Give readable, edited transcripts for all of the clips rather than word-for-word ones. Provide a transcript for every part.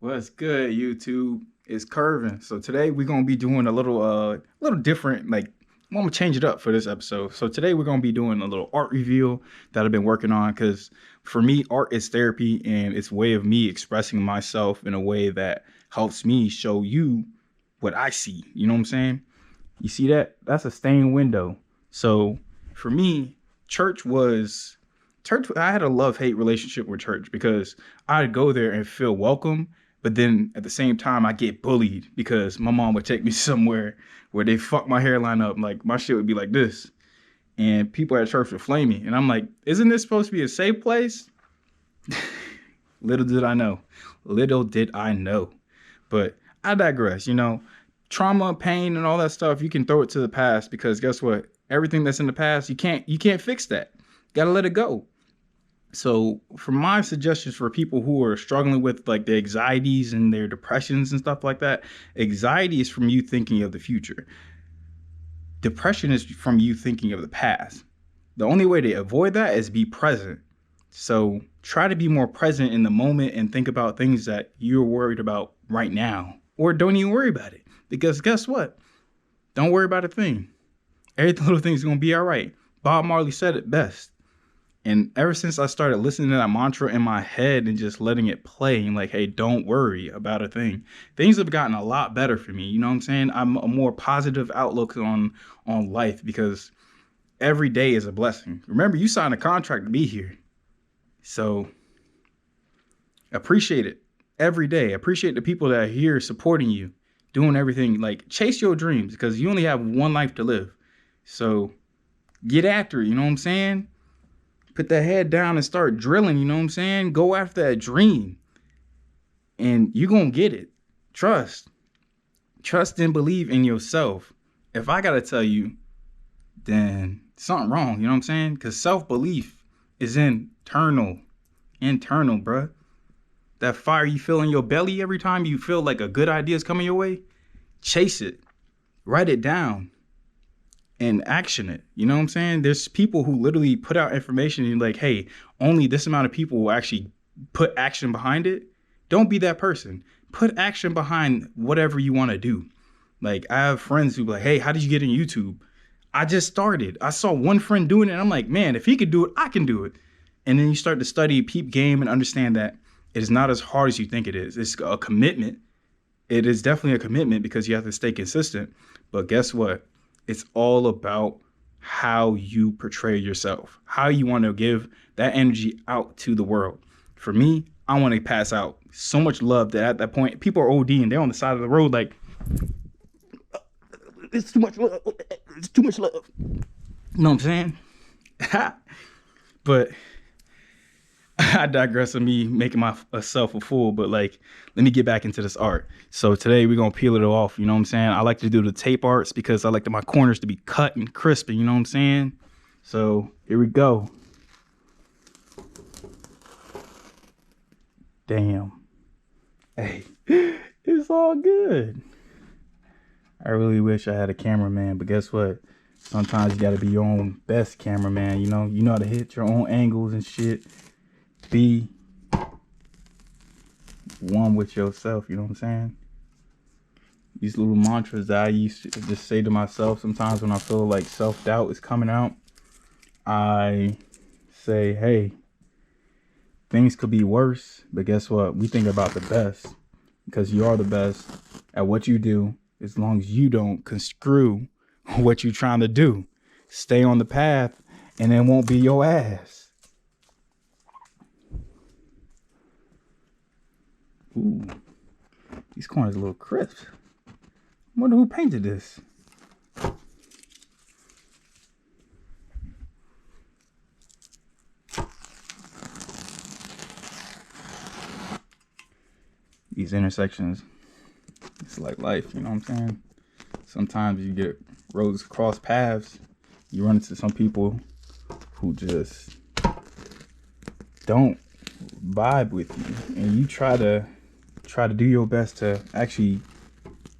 What's good, YouTube? It's Curvin. So today we're gonna be doing a little different. Like, I'm gonna change it up for this episode. So today we're gonna be doing a little art review that I've been working on. Because for me, art is therapy, and it's a way of me expressing myself in a way that helps me show you what I see. You know what I'm saying? You see that? That's a stained window. So for me, church was church. I had a love-hate relationship with church because I'd go there and feel welcome, but then at the same time I get bullied because my mom would take me somewhere where they fuck my hairline up. Like my shit would be like this. And people at church would flame me. And I'm like, isn't this supposed to be a safe place? Little did I know. Little did I know. But I digress, trauma, pain, and all that stuff, you can throw it to the past because guess what? Everything that's in the past, you can't fix that. Gotta let it go. So for my suggestions for people who are struggling with like the anxieties and their depressions and stuff like that, anxiety is from you thinking of the future. Depression is from you thinking of the past. The only way to avoid that is be present. So try to be more present in the moment and think about things that you're worried about right now, or don't even worry about it. Because guess what? Don't worry about a thing. Every little thing's gonna be all right. Bob Marley said it best. And ever since I started listening to that mantra in my head and just letting it play, and like, hey, don't worry about a thing, things have gotten a lot better for me. You know what I'm saying? I'm a more positive outlook on life because every day is a blessing. Remember, you signed a contract to be here. So appreciate it every day. Appreciate the people that are here supporting you, doing everything. Like, chase your dreams because you only have one life to live. So get after it. You know what I'm saying? Put that head down and start drilling. You know what I'm saying? Go after that dream and you're going to get it. Trust and believe in yourself. If I got to tell you, then something wrong. You know what I'm saying? Because self-belief is internal, bruh. That fire you feel in your belly every time you feel like a good idea is coming your way, chase it, write it down, and action it. You know what I'm saying? There's people who literally put out information and like, hey, only this amount of people will actually put action behind it. Don't be that person. Put action behind whatever you want to do. Like, I have friends who be like, hey, how did you get in YouTube? I just started. I saw one friend doing it and I'm like, man, if he could do it, I can do it. And then you start to study, peep game, and understand that it is not as hard as you think it is. It's a commitment. It is definitely a commitment because you have to stay consistent. But guess what? It's all about how you portray yourself, how you want to give that energy out to the world. For me, I want to pass out so much love that at that point, people are ODing. They're on the side of the road like, it's too much love. It's too much love. You know what I'm saying? But I digress on me making myself a fool, but like, let me get back into this art. So today we're going to peel it off. You know what I'm saying? I like to do the tape arts because I like my corners to be cut and crisp. You know what I'm saying? So here we go. Damn. Hey, it's all good. I really wish I had a cameraman, but guess what? Sometimes you got to be your own best cameraman. You know how to hit your own angles and shit. Be one with yourself, you know what I'm saying? These little mantras that I used to just say to myself sometimes when I feel like self-doubt is coming out. I say, hey, things could be worse, but guess what? We think about the best because you are the best at what you do as long as you don't construe what you're trying to do. Stay on the path and it won't be your ass. Ooh, these corners are a little crisp. I wonder who painted this. These intersections, it's like life, you know what I'm saying? Sometimes you get roads cross paths. You run into some people who just don't vibe with you, and you try to do your best to actually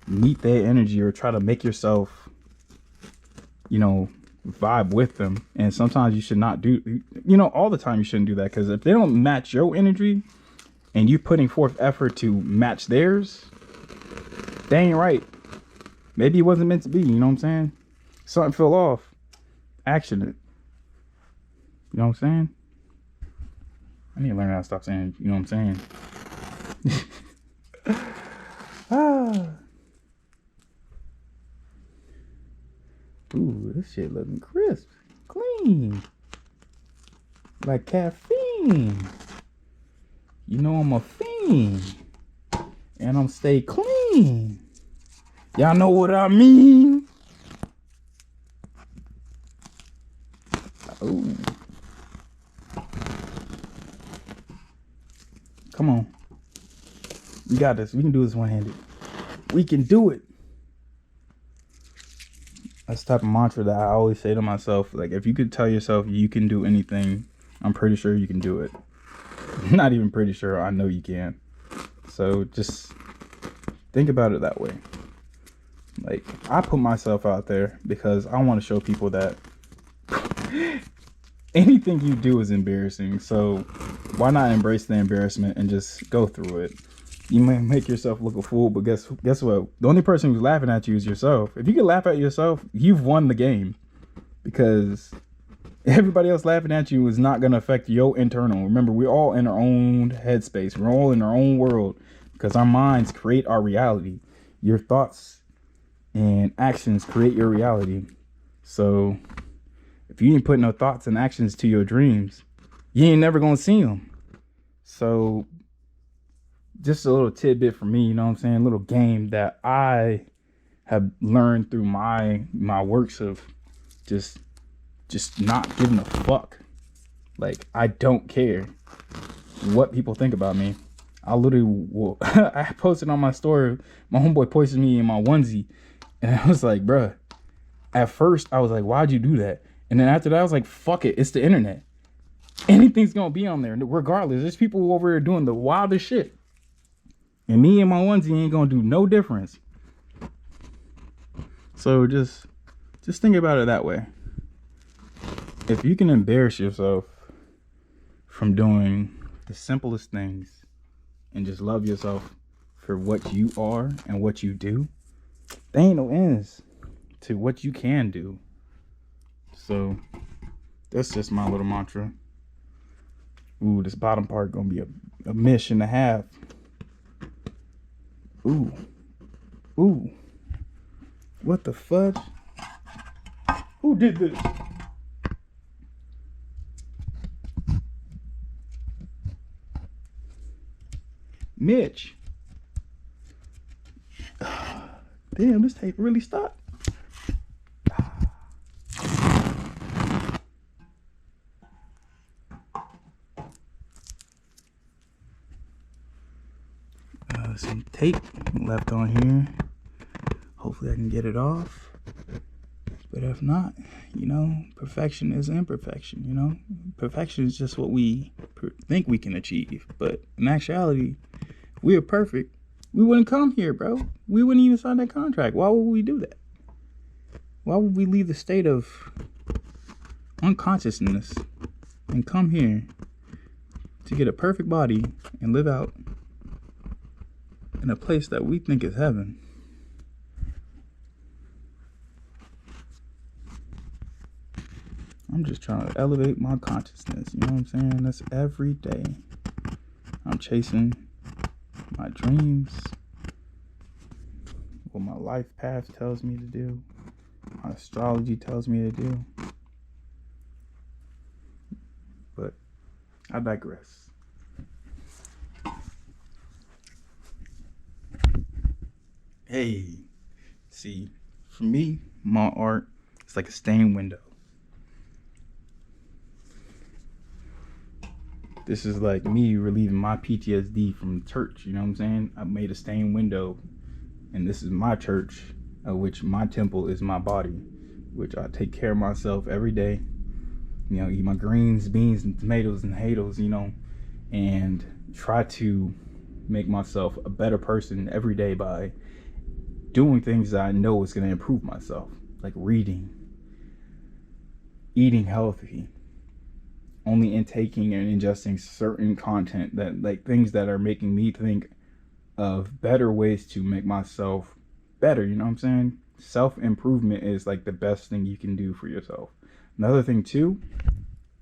meet their energy or try to make yourself, vibe with them. And sometimes you should not do, all the time you shouldn't do that, because if they don't match your energy, and you putting forth effort to match theirs, they ain't right. Maybe it wasn't meant to be, you know what I'm saying? Something fell off. Action it. You know what I'm saying? I need to learn how to stop saying, you know what I'm saying? Ooh, this shit looking crisp. Clean. Like caffeine. You know I'm a fiend. And I'm stay clean. Y'all know what I mean? Ooh. Come on. We got this. We can do this one-handed. We can do it. That's the type of mantra that I always say to myself. Like, if you could tell yourself you can do anything, I'm pretty sure you can do it. Not even pretty sure. I know you can. So just think about it that way. Like, I put myself out there because I want to show people that anything you do is embarrassing. So why not embrace the embarrassment and just go through it? You might make yourself look a fool, but guess what? The only person who's laughing at you is yourself. If you can laugh at yourself, you've won the game, because everybody else laughing at you is not going to affect your internal. Remember, we're all in our own headspace. We're all in our own world, because our minds create our reality. Your thoughts and actions create your reality. So if you ain't putting no thoughts and actions to your dreams, you ain't never going to see them. So just a little tidbit for me, you know what I'm saying? A little game that I have learned through my works of just not giving a fuck. Like, I don't care what people think about me. I literally will. I posted on my story, my homeboy posted me in my onesie, and I was like, bruh, at first I was like, why'd you do that? And then after that I was like, fuck it, it's the internet. Anything's gonna be on there regardless. There's people over there doing the wildest shit, and me and my onesie ain't gonna do no difference. So just think about it that way. If you can embarrass yourself from doing the simplest things and just love yourself for what you are and what you do, there ain't no ends to what you can do. So that's just my little mantra. Ooh, this bottom part gonna be a mish and a half. Ooh. What the fudge? Who did this? Mitch. Damn, this tape really stopped. Some tape left on here. Hopefully I can get it off. But if not, perfection is imperfection, Perfection is just what we think we can achieve. But in actuality, if we were perfect, we wouldn't come here, bro. We wouldn't even sign that contract. Why would we do that? Why would we leave the state of unconsciousness and come here to get a perfect body and live out in a place that we think is heaven? I'm just trying to elevate my consciousness, you know what I'm saying? That's every day. I'm chasing my dreams, what my life path tells me to do, my astrology tells me to do. But I digress. Hey, see, for me, my art is like a stained window. This is like me relieving my PTSD from church, you know what I'm saying? I made a stained window, and this is my church, which my temple is my body, which I take care of myself every day. Eat my greens, beans, and tomatoes and potatoes, and try to make myself a better person every day by doing things that I know is going to improve myself, like reading, eating healthy, only intaking and ingesting certain content, that like things that are making me think of better ways to make myself better. You know what I'm saying? Self-improvement is like the best thing you can do for yourself. Another thing too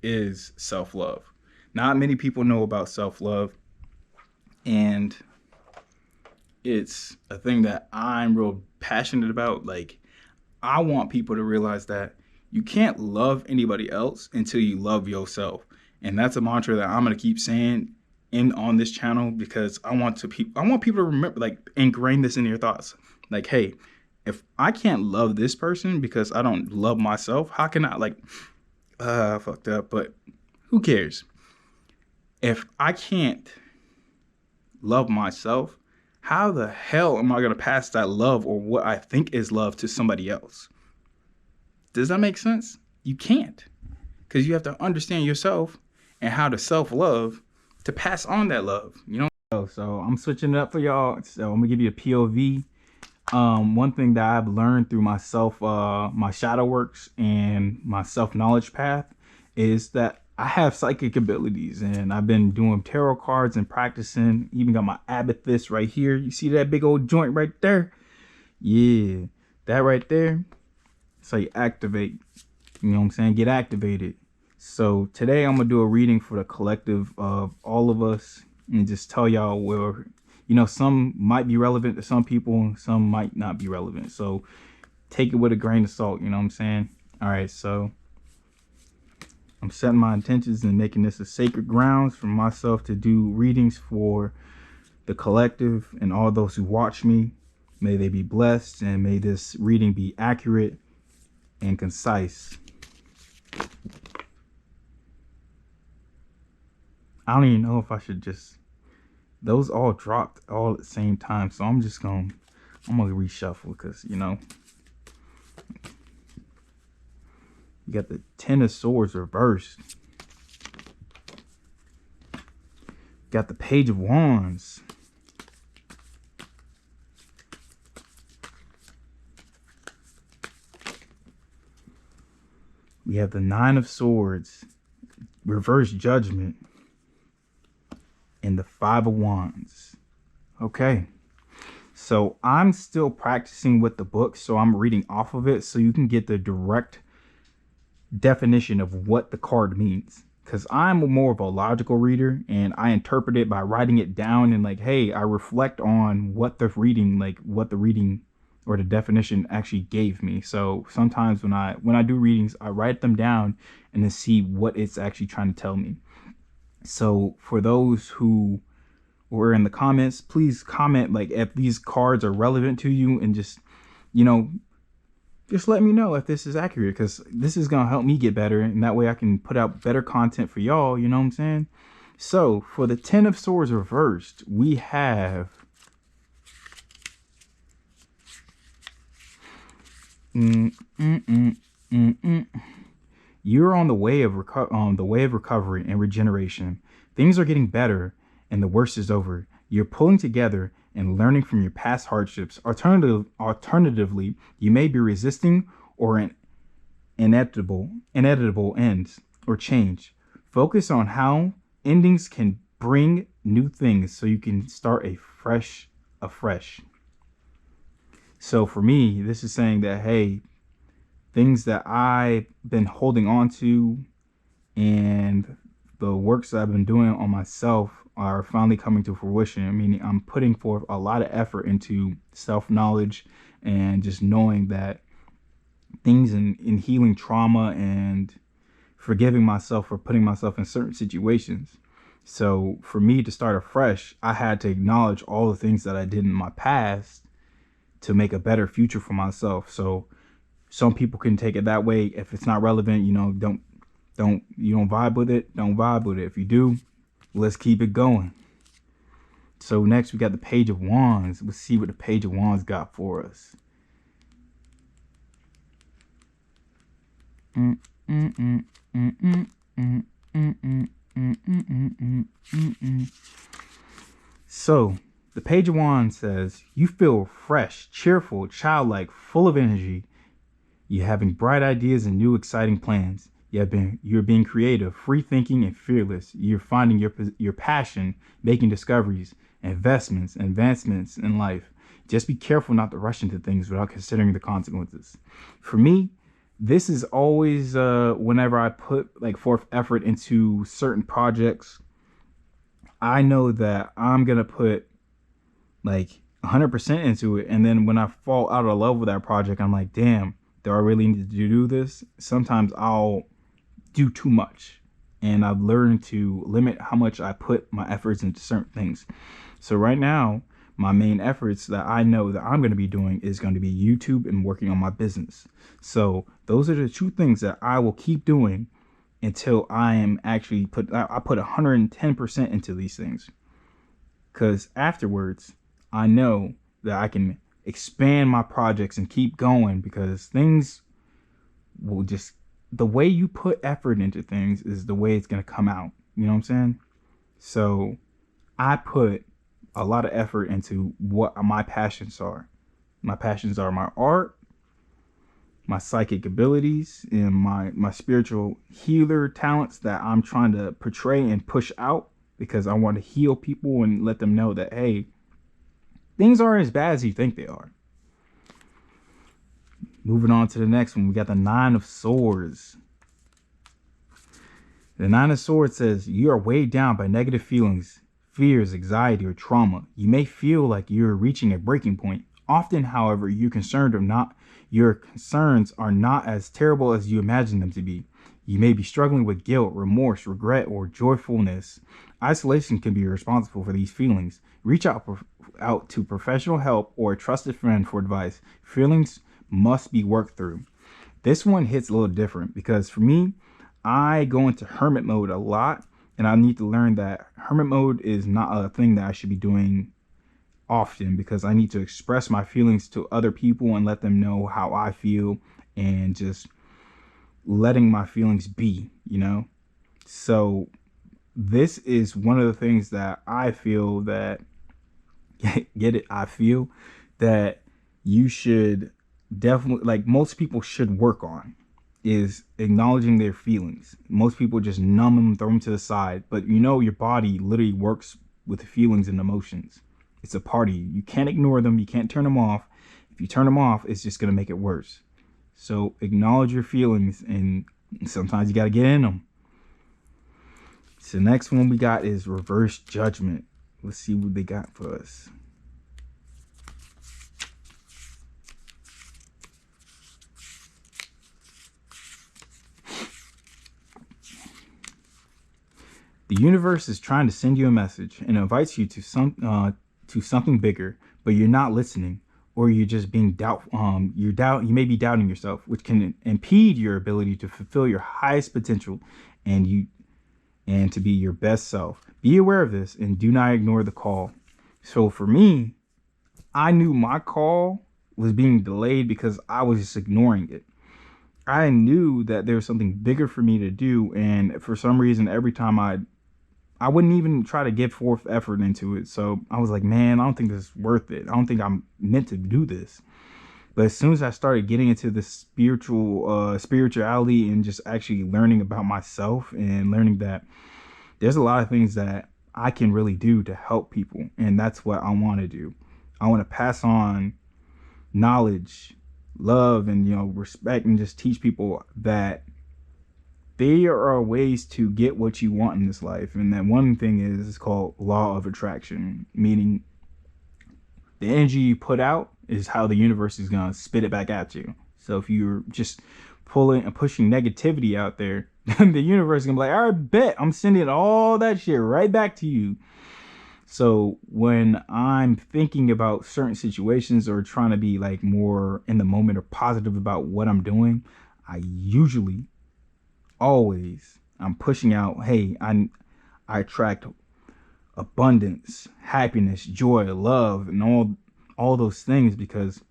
is self-love. Not many people know about self-love, and it's a thing that I'm real passionate about. Like, I want people to realize that you can't love anybody else until you love yourself. And that's a mantra that I'm going to keep saying on this channel, because I want people to remember, like, ingrain this into your thoughts. Like, hey, if I can't love this person because I don't love myself, how can I, like, fucked up, but who cares? If I can't love myself, how the hell am I going to pass that love, or what I think is love, to somebody else? Does that make sense? You can't, because you have to understand yourself and how to self-love to pass on that love, you know? So I'm switching it up for y'all. So I'm gonna give you a POV. One thing that I've learned through myself, my shadow works and my self-knowledge path, is that I have psychic abilities, and I've been doing tarot cards and practicing. Even got my amethyst right here. You see that big old joint right there? Yeah, that right there. So you activate, you know what I'm saying? Get activated. So today I'm gonna do a reading for the collective of all of us, and just tell y'all where, you know, some might be relevant to some people, some might not be relevant. So take it with a grain of salt, you know what I'm saying? All right, so I'm setting my intentions and making this a sacred grounds for myself to do readings for the collective and all those who watch me. May they be blessed, and may this reading be accurate and concise. I don't even know if I should just, those all dropped all at the same time, so I'm gonna reshuffle, because, you know, you got the Ten of Swords reversed, got the Page of Wands, we have the Nine of Swords, reverse Judgment, and the Five of Wands. Okay, so I'm still practicing with the book, so I'm reading off of it so you can get the direct definition of what the card means, because I'm more of a logical reader, and I interpret it by writing it down, and like, hey, I reflect on what the reading, like what the reading or the definition actually gave me. So sometimes when I do readings, I write them down and then see what it's actually trying to tell me. So for those who were in the comments, please comment like if these cards are relevant to you, and just, you know, just let me know if this is accurate, because this is gonna help me get better, and that way I can put out better content for y'all, you know what I'm saying? So for the Ten of Swords reversed, we have you're on the way of recovery and regeneration. Things are getting better, and the worst is over. You're pulling together and learning from your past hardships. Alternatively, you may be resisting or inevitable ends or change. Focus on how endings can bring new things, so you can start afresh. So for me, this is saying that, hey, things that I've been holding on to and the works that I've been doing on myself are finally coming to fruition. Meaning I'm putting forth a lot of effort into self-knowledge, and just knowing that things in healing trauma and forgiving myself for putting myself in certain situations. So for me to start afresh, I had to acknowledge all the things that I did in my past to make a better future for myself. So some people can take it that way. If it's not relevant, you know, don't vibe with it, don't vibe with it. If you do, let's keep it going. So next we got the Page of Wands. Let's see what the Page of Wands got for us. So the Page of Wands says, you feel fresh, cheerful, childlike, full of energy. You're having bright ideas and new exciting plans. You're being creative, free thinking, and fearless. You're finding your passion, making discoveries, investments, advancements in life. Just be careful not to rush into things without considering the consequences. For me, this is always whenever I put like forth effort into certain projects, I know that I'm gonna put like 100% into it, and then when I fall out of love with that project, I'm like, damn, do I really need to do this? Sometimes I'll do too much, and I've learned to limit how much I put my efforts into certain things. So right now, my main efforts that I know that I'm going to be doing is going to be YouTube and working on my business. So those are the two things that I will keep doing until I am actually I put 110% into these things, because afterwards I know that I can expand my projects and keep going, because things will just, the way you put effort into things is the way it's going to come out. You know what I'm saying? So I put a lot of effort into what my passions are. My passions are my art, my psychic abilities, and my spiritual healer talents that I'm trying to portray and push out, because I want to heal people and let them know that, hey, things aren't as bad as you think they are. Moving on to the next one, we got the Nine of Swords. The Nine of Swords says you are weighed down by negative feelings, fears, anxiety, or trauma. You may feel like you're reaching a breaking point. Often, however, your concerns are not as terrible as you imagine them to be. You may be struggling with guilt, remorse, regret, or joyfulness. Isolation can be responsible for these feelings. Reach out to professional help or a trusted friend for advice. Feelings must be worked through. This one hits a little different, because for me, I go into hermit mode a lot, and I need to learn that hermit mode is not a thing that I should be doing often, because I need to express my feelings to other people and let them know how I feel, and just letting my feelings be, you know? So this is one of the things that I feel that, get it? I feel that you should definitely, like most people should work on, is acknowledging their feelings. Most people just numb them, throw them to the side. But you know, your body literally works with feelings and emotions. It's a part of you. You can't ignore them. You can't turn them off. If you turn them off, it's just going to make it worse. So acknowledge your feelings, and sometimes you got to get in them. So the next one we got is Reverse Judgment. Let's see what they got for us. The universe is trying to send you a message and invites you to something bigger, but you're not listening, or you're just being you may be doubting yourself, which can impede your ability to fulfill your highest potential and to be your best self. Be aware of this and do not ignore the call. So for me, I knew my call was being delayed because I was just ignoring it. I knew that there was something bigger for me to do, and for some reason, every time I wouldn't even try to give forth effort into it. So I was like, man, I don't think this is worth it. I don't think I'm meant to do this. But as soon as I started getting into the spirituality and just actually learning about myself, and learning that there's a lot of things that I can really do to help people, and that's what I want to do. I want to pass on knowledge, love, and respect, and just teach people that there are ways to get what you want in this life. And that one thing is called law of attraction, meaning the energy you put out is how the universe is going to spit it back at you. So if you're just pulling and pushing negativity out there, the universe is going to be like, all right, bet, I'm sending all that shit right back to you. So when I'm thinking about certain situations, or trying to be like more in the moment or positive about what I'm doing, I usually I'm pushing out, hey, I attract abundance, happiness, joy, love, and all those things, because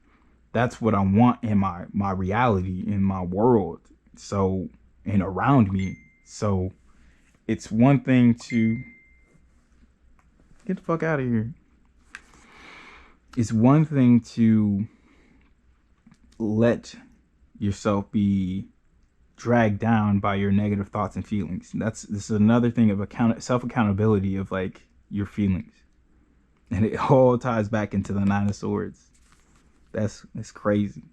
that's what I want in my reality, in my world, so, and around me. So it's one thing to get the fuck out of here. It's one thing to let yourself be dragged down by your negative thoughts and feelings. This is another thing of self-accountability of like your feelings. And it all ties back into the Nine of Swords. That's crazy.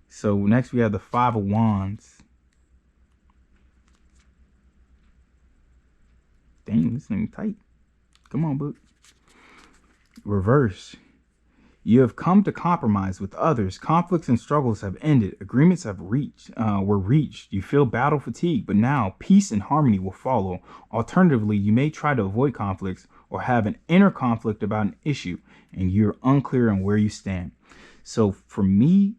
So next we have the Five of Wands. Dang, this thing tight. Come on, book. Reverse. You have come to compromise with others. Conflicts and struggles have ended. Agreements have were reached. You feel battle fatigue, but now peace and harmony will follow. Alternatively, you may try to avoid conflicts or have an inner conflict about an issue, and you're unclear on where you stand. So for me,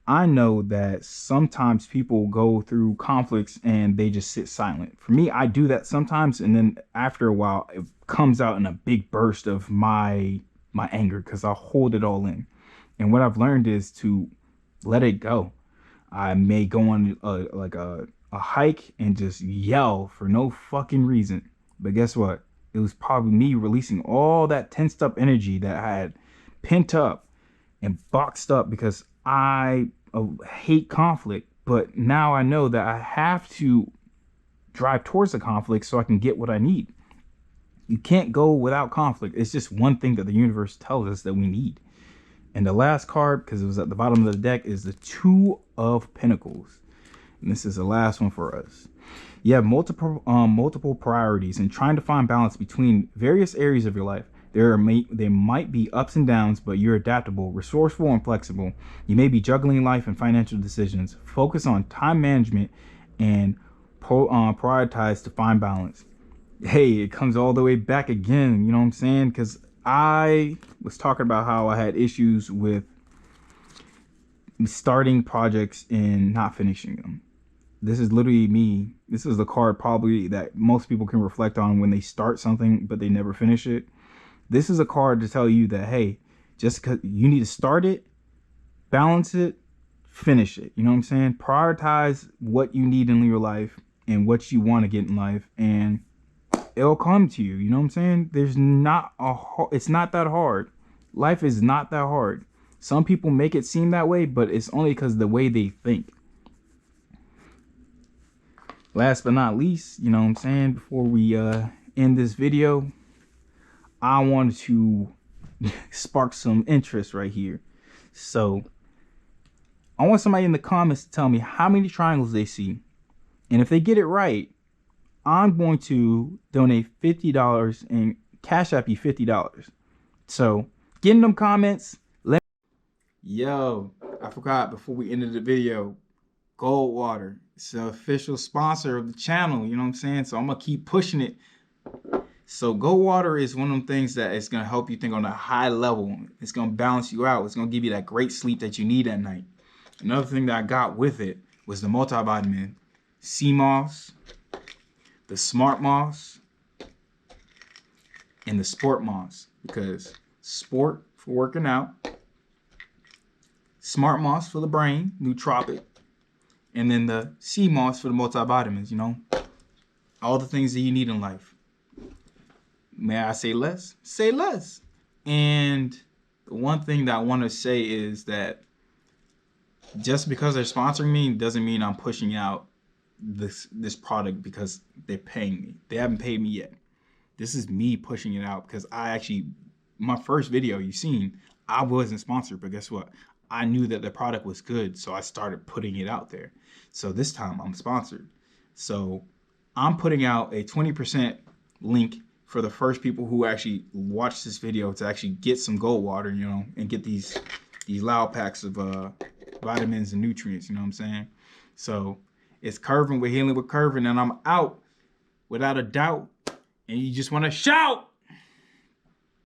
I know that sometimes people go through conflicts and they just sit silent. For me, I do that sometimes, and then after a while, it comes out in a big burst of my anger because I'll hold it all in. And what I've learned is to let it go. I may go on a hike and just yell for no fucking reason. But guess what? It was probably me releasing all that tensed up energy that I had pent up and boxed up because I hate conflict. But now I know that I have to drive towards the conflict so I can get what I need. You can't go without conflict. It's just one thing that the universe tells us that we need. And the last card, because it was at the bottom of the deck, is the Two of Pentacles. And this is the last one for us. You have multiple priorities and trying to find balance between various areas of your life. There might be ups and downs, but you're adaptable, resourceful, and flexible. You may be juggling life and financial decisions. Focus on time management and prioritize to find balance. Hey, it comes all the way back again, you know what I'm saying? Because I was talking about how I had issues with starting projects and not finishing them. This is literally me. This is the card probably that most people can reflect on when they start something, but they never finish it. This is a card to tell you that, hey, just because you need to start it, balance it, finish it. You know what I'm saying? Prioritize what you need in your life and what you want to get in life, and it'll come to you. You know what I'm saying? It's not that hard. Life is not that hard. Some people make it seem that way, but it's only because of the way they think. Last but not least, you know what I'm saying? Before we end this video, I wanted to spark some interest right here. So I want somebody in the comments to tell me how many triangles they see. And if they get it right, I'm going to donate $50 and cash app you $50. So get in them comments. Yo, I forgot before we ended the video, Goldwater. It's the official sponsor of the channel. You know what I'm saying? So I'm going to keep pushing it. So Goldwater is one of them things that is going to help you think on a high level. It's going to balance you out. It's going to give you that great sleep that you need at night. Another thing that I got with it was the multivitamin sea moss, the smart moss, and the sport moss, because sport for working out, smart moss for the brain, nootropic, and then the sea moss for the multivitamins, you know, all the things that you need in life. May I say less? Say less. And the one thing that I want to say is that just because they're sponsoring me doesn't mean I'm pushing out this product because they're paying me. They haven't paid me yet. This is me pushing it out because my first video you seen, I wasn't sponsored, but guess what? I knew that the product was good, so I started putting it out there. So this time I'm sponsored. So I'm putting out a 20% link for the first people who actually watch this video to actually get some Goldwater, you know, and get these loud packs of vitamins and nutrients, you know what I'm saying? So it's Curvin with Healing with Curvin, and I'm out without a doubt. And you just want to shout.